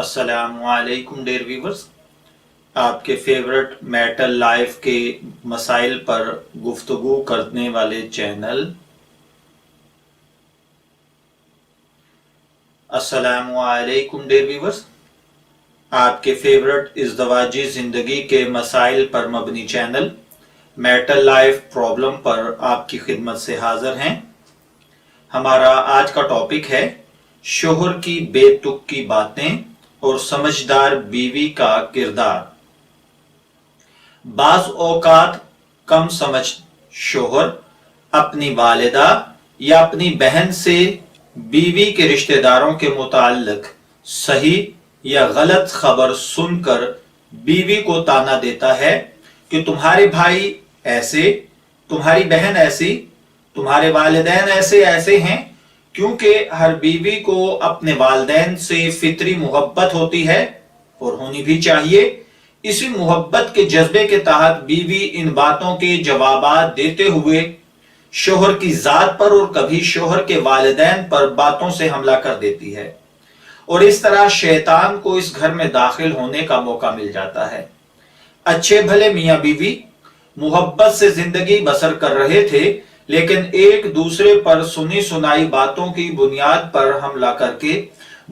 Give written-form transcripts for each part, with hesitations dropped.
अस्सलामुअलैकुम dear viewers, आपके favourite matter life के मसाइल पर गुफ्तगू करने वाले चैनल अस्सलामुअलैकुम डियर व्यूवर्स, आपके फेवरेट इज़्दवाजी ज़िंदगी के मसाइल पर मबनी चैनल मैटर लाइफ प्रॉब्लम पर आपकी खिदमत से हाजिर हैं। हमारा आज का टॉपिक है शोहर की बेतुक की बातें और समझदार बीवी का किरदार। बाज़ औकात कम समझ शोहर अपनी वालिदा या अपनी बहन से बीवी के रिश्तेदारों के मुताल्लिक सही या गलत खबर सुनकर बीवी को ताना देता है कि तुम्हारे भाई ऐसे, तुम्हारी बहन ऐसी, तुम्हारे वालिदैन ऐसे ऐसे हैं। क्योंकि हर बीवी को अपने वालिदैन से फितरी मोहब्बत होती है और होनी भी चाहिए। इसी मोहब्बत के जज्बे के तहत बीवी इन बातों के जवाबात देते हुए शोहर की जात पर और कभी शोहर के वालिदैन पर बातों से हमला कर देती है और इस तरह शैतान को इस घर में दाखिल होने का मौका मिल जाता है। अच्छे भले मियां बीवी मोहब्बत से जिंदगी बसर कर रहे थे, लेकिन एक दूसरे पर सुनी सुनाई बातों की बुनियाद पर हमला करके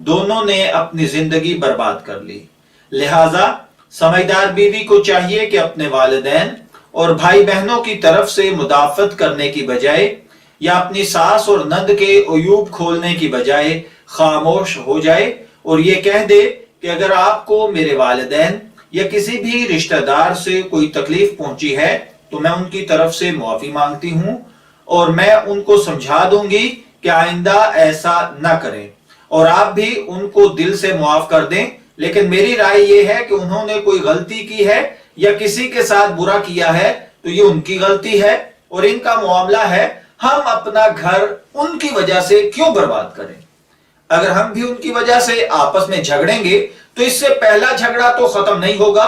दोनों ने अपनी जिंदगी बर्बाद कर ली। लिहाजा समझदार बीवी को चाहिए कि अपने वालिदैन और भाई बहनों की तरफ से मुदाफत करने की बजाय या अपनी सास और नंद के अयूब खोलने की बजाय खामोश हो जाए और ये कह दे कि अगर आपको मेरे वालिदैन या किसी भी रिश्तेदार से कोई तकलीफ पहुंची है तो मैं उनकी तरफ से माफी मांगती हूं और मैं उनको समझा दूंगी कि आइंदा ऐसा ना करें और आप भी उनको दिल से माफ कर दें। लेकिन मेरी राय यह है कि उन्होंने कोई गलती की है या किसी के साथ बुरा किया है तो ये उनकी गलती है और इनका मामला है। हम अपना घर उनकी वजह से क्यों बर्बाद करें? अगर हम भी उनकी वजह से आपस में झगड़ेंगे तो इससे पहला झगड़ा तो खत्म नहीं होगा,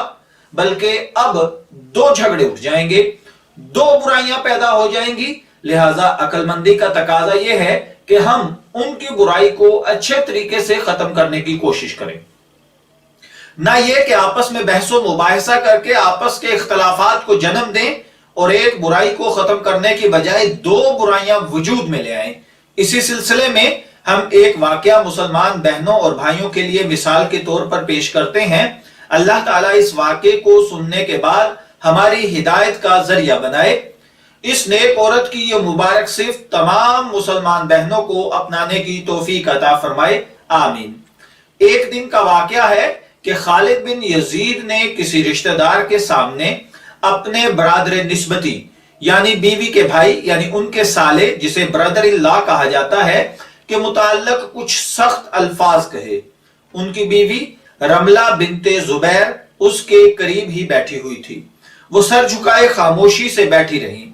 बल्कि अब दो झगड़े उठ जाएंगे, दो बुराइयां पैदा हो जाएंगी। लिहाजा अक्लमंदी का तकाजा यह है कि हम उनकी बुराई को अच्छे तरीके से खत्म करने की कोशिश करें, ना यह कि आपस में बहसो मुबाहिसा करके आपस के इख्तलाफात को जन्म दें और एक बुराई को खत्म करने की बजाय दो बुराइयां वजूद में ले आए। इसी सिलसिले में हम एक वाकया मुसलमान बहनों और भाइयों के लिए मिसाल के तौर पर पेश करते हैं। अल्लाह ताला इस वाकये को सुनने के बाद हमारी हिदायत का जरिया बनाए। इस नेक औरत की यह मुबारक सिर्फ तमाम मुसलमान बहनों को अपनाने की तौफीक अता फरमाए, आमीन। एक दिन का वाकया है कि खालिद बिन यजीद ने किसी रिश्तेदार के सामने अपने बरादर निस्बती यानी बीवी के भाई यानी उनके साले, जिसे ब्रदर इन लॉ कहा जाता है, के मुताल्लिक कुछ सख्त अल्फाज कहे। उनकी बीवी रमला बिनते जुबैर उसके करीब ही बैठी हुई थी। वो सर झुकाए खामोशी से बैठी रही।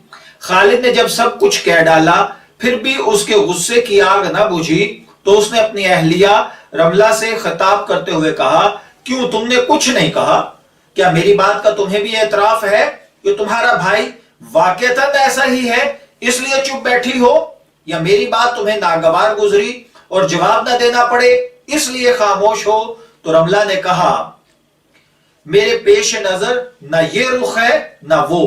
खालिद ने जब सब कुछ कह डाला फिर भी उसके गुस्से की आग न बुझी तो उसने अपनी अहलिया रमला से खिताब करते हुए कहा, क्यों तुमने कुछ नहीं कहा? क्या मेरी बात का तुम्हें भी एतराफ है कि तुम्हारा भाई वाकईतन ऐसा ही है इसलिए चुप बैठी हो, या मेरी बात तुम्हें नागवार गुजरी और जवाब न देना पड़े इसलिए खामोश हो? तो रमला ने कहा, मेरे पेश नजर न ये रुख है न वो।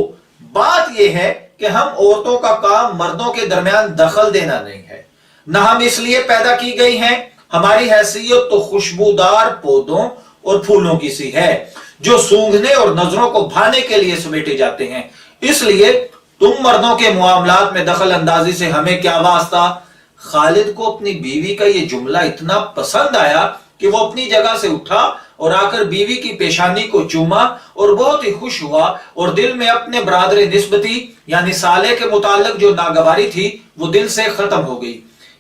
बात यह है कि हम औरतों का काम मर्दों के दरमियान दखल देना नहीं है, न हम इसलिए पैदा की गई हैं। हमारी हैसियत तो खुशबूदार पौधों और फूलों की सी है जो सूंघने और नजरों को भाने के लिए समेटे जाते हैं। इसलिए तुम मर्दों के मामलात में दखल अंदाजी से हमें क्या वास्ता? खालिद को अपनी बीवी का यह जुमला इतना पसंद आया कि वो अपनी जगह से उठा और आकर बीवी की पेशानी को चूमा और बहुत ही खुश हुआ और दिल में अपने बरादर निस्बती यानी साले के मुताल्लिक जो नागवारी थी वो दिल से खत्म हो गई।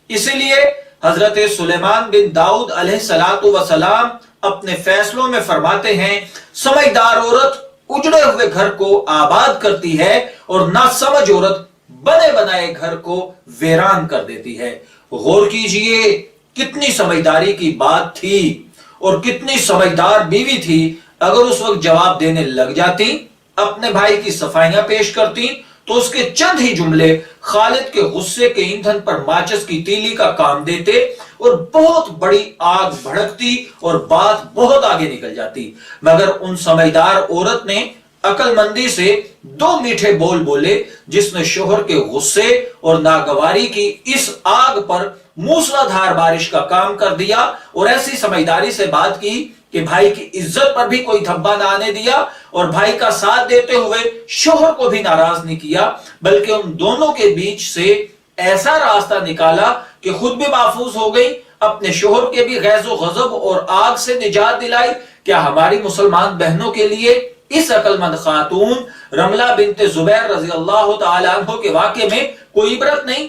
इसीलिए हजरत सुलेमान बिन दाऊद अलैहिस्सलातु वसलाम अपने फैसलों में फरमाते हैं, समझदार औरत उजड़े हुए घर को आबाद करती है और नासमझ औरत बने बनाए घर को वीरान कर देती है। गौर कीजिए कितनी समझदारी की बात थी और कितनी समझदार बीवी थी। अगर उस वक्त जवाब देने लग जाती, अपने भाई की सफाइयां पेश करती तो उसके चंद ही जुमले खालिद के गुस्से के ईंधन पर माचिस की तीली का काम देते اور بہت بڑی آگ بھڑکتی اور بات بہت آگے نکل جاتی، مگر ان سمجھدار عورت نے عقل مندی سے 2 میٹھے بول بولے جس نے شوہر کے غصے اور ناگواری کی اس آگ پر موسلا دھار بارش کا کام کر دیا، اور ایسی سمجھداری سے بات کی کہ بھائی کی عزت پر بھی کوئی دھبا نہ آنے دیا، اور بھائی کا ساتھ دیتے ہوئے شوہر کو بھی ناراض نہیں کیا، بلکہ ان دونوں کے بیچ سے ایسا راستہ نکالا کہ خود بھی محفوظ ہو گئی، اپنے شوہر کے بھی غیظ و غضب اور آگ سے نجات دلائی۔ کیا ہماری مسلمان بہنوں کے لیے اس عقل مند خاتون رملہ بنت زبیر رضی اللہ تعالی عنہ کے واقعے میں کوئی عبرت نہیں؟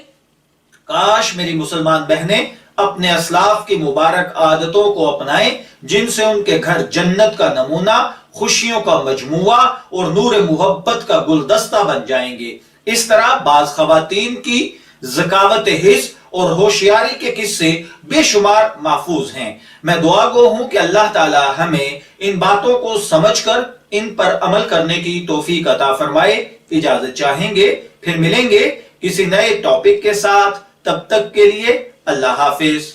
کاش میری مسلمان بہنیں اپنے اسلاف کی مبارک عادتوں کو اپنائیں، جن سے ان کے گھر جنت کا نمونہ، خوشیوں کا مجموعہ اور نور محبت کا گلدستہ بن جائیں گے۔ اس طرح بعض خواتین کی ذکاوت حس اور ہوشیاری کے قصے بے شمار محفوظ ہیں۔ میں دعا گو ہوں کہ اللہ تعالی ہمیں ان باتوں کو سمجھ کر ان پر عمل کرنے کی توفیق عطا فرمائے۔ اجازت چاہیں گے، پھر ملیں گے کسی نئے ٹاپک کے ساتھ، تب تک کے لیے اللہ حافظ۔